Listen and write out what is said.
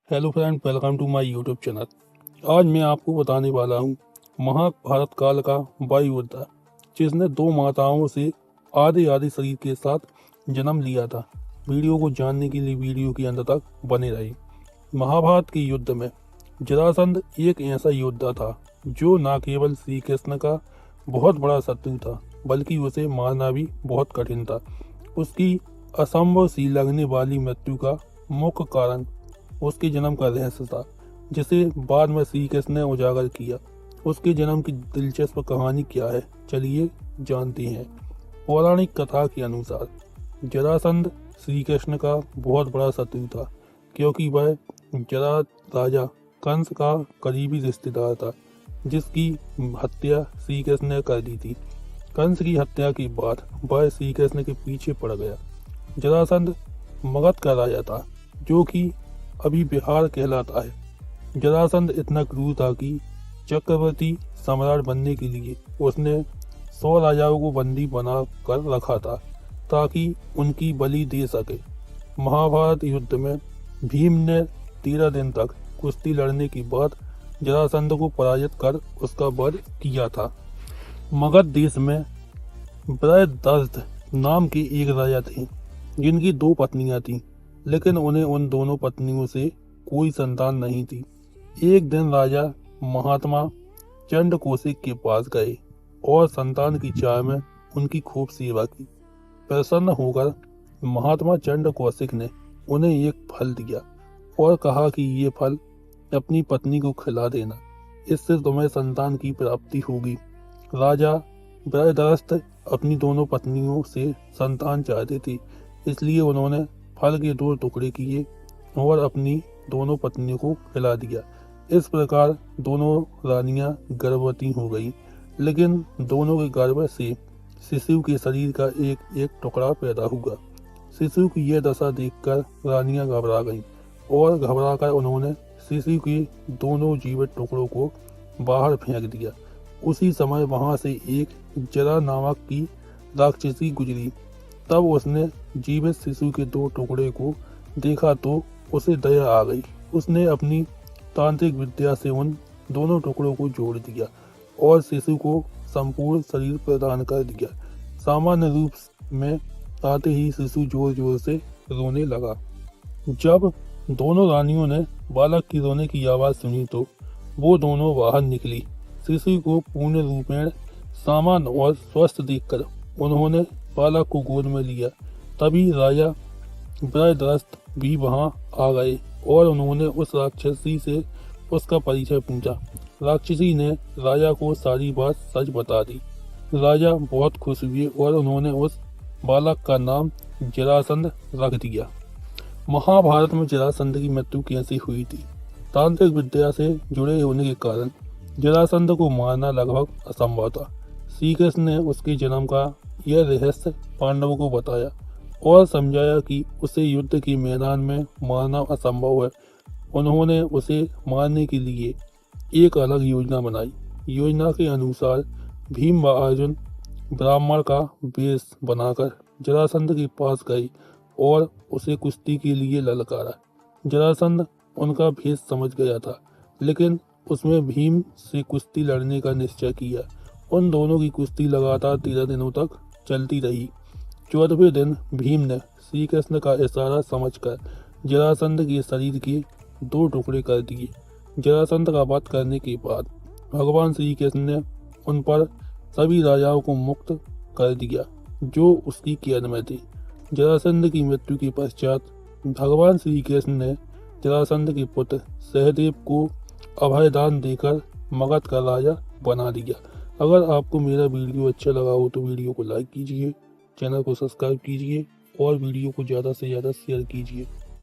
Hello friend, welcome to my YouTube channel. आज मैं आपको बताने वाला हूँ महाभारत काल का वायु योद्धा जिसने दो माताओं से आधे आधे शरीर के साथ जन्म लिया था। वीडियो को जानने के लिए वीडियो के अंत तक बने रहे। महाभारत के युद्ध में जरासंध एक ऐसा योद्धा था जो न केवल श्री कृष्ण का बहुत बड़ा शत्रु था बल्कि उसे मारना भी बहुत कठिन था। उसकी असंभव सी लगने वाली मृत्यु का मुख्य कारण उसके जन्म का रहस्य था, जिसे बाद में श्री कृष्ण ने उजागर किया। उसके जन्म की दिलचस्प कहानी क्या है, चलिए जानते हैं। पौराणिक कथा के अनुसार जरासंध श्री कृष्ण का बहुत बड़ा शत्रु था, क्योंकि वह जरा राजा कंस का करीबी रिश्तेदार था, जिसकी हत्या श्री कृष्ण ने कर दी थी। कंस की हत्या के बाद वह श्री कृष्ण के पीछे पड़ गया। जरासंध मगध का राजा था, जो कि अभी बिहार कहलाता है। जरासंध इतना क्रूर था कि चक्रवर्ती सम्राट बनने के लिए उसने 100 राजाओं को बंदी बना कर रखा था ताकि उनकी बलि दे सके। महाभारत युद्ध में भीम ने 13 दिन तक कुश्ती लड़ने के बाद जरासंध को पराजित कर उसका वध किया था। मगध देश में ब्रहदर्थ नाम के एक राजा थे, जिनकी 2 पत्नियां थीं, लेकिन उन्हें उन दोनों पत्नियों से कोई संतान नहीं थी। एक दिन राजा महात्मा चंड कौशिक के पास गए और संतान की चाह में उनकी खूब सेवा की। प्रसन्न होकर महात्मा चंड कौशिक ने उन्हें एक फल दिया और कहा कि ये फल अपनी पत्नी को खिला देना, इससे तुम्हें संतान की प्राप्ति होगी। राजा ब्रहदर्थ अपनी दोनों पत्नियों से संतान चाहते थे, इसलिए उन्होंने फल के 2 टुकड़े किए और अपनी दोनों पत्नियों को खिला दिया। इस प्रकार दोनों रानियां गर्भवती हो गई, लेकिन दोनों के गर्भ से शिशु के शरीर का एक एक टुकड़ा पैदा हुआ। शिशु की यह दशा देखकर रानियां घबरा गईं और घबराकर उन्होंने शिशु के दोनों जीवित टुकड़ों को बाहर फेंक दिया। उसी समय वहां से एक जरा नामक की राक्षसी गुजरी। तब उसने जीवित शिशु के 2 टुकड़े को देखा तो उसे दया आ गई। उसने अपनी तांत्रिक विद्या से उन दोनों टुकड़ों को जोड़ दिया और शिशु को संपूर्ण शरीर प्रदान कर दिया। सामान्य रूप में आते ही शिशु जोर जोर से रोने लगा। जब दोनों रानियों ने बालक की रोने की आवाज सुनी तो वो दोनों बाहर निकली। शिशु को पूर्ण रूपेण सामान्य और स्वस्थ देखकर उन्होंने बालक को गोद में लिया। तभी राजा ब्रहदर्थ भी वहां आ गए और उन्होंने उस राक्षसी से उसका परिचय पूछा। राक्षसी ने राजा को सारी बात सच बता दी। राजा बहुत खुश हुए और उन्होंने उस बालक का नाम जरासंध रख दिया। महाभारत में जरासंध की मृत्यु कैसे हुई थी? तांत्रिक विद्या से जुड़े होने के कारण जरासंध को मारना लगभग असंभव था। श्री कृष्ण ने उसके जन्म का यह रहस्य पांडवों को बताया और समझाया कि उसे युद्ध के मैदान में मारना असंभव है। उन्होंने उसे मारने के लिए एक अलग योजना बनाई। योजना के अनुसार भीम व अर्जुन ब्राह्मण का वेश बनाकर जरासंध के पास गए और उसे कुश्ती के लिए ललकारा। जरासंध उनका भेष समझ गया था, लेकिन उसमें भीम से कुश्ती लड़ने का निश्चय किया। उन दोनों की कुश्ती लगातार 13 दिनों तक चलती रही। 14वें दिन भीम ने श्री कृष्ण का इशारा समझकर जरासंध के शरीर के 2 टुकड़े कर दिए। जरासंध का वध करने के बाद भगवान श्री कृष्ण ने उन पर सभी राजाओं को मुक्त कर दिया जो उसकी कैद में थे। जरासंध की मृत्यु के पश्चात भगवान श्री कृष्ण ने जरासंध के पुत्र सहदेव को अभयदान देकर मगध का राजा बना दिया। अगर आपको मेरा वीडियो अच्छा लगा हो तो वीडियो को लाइक कीजिए, चैनल को सब्सक्राइब कीजिए और वीडियो को ज़्यादा से ज़्यादा शेयर कीजिए।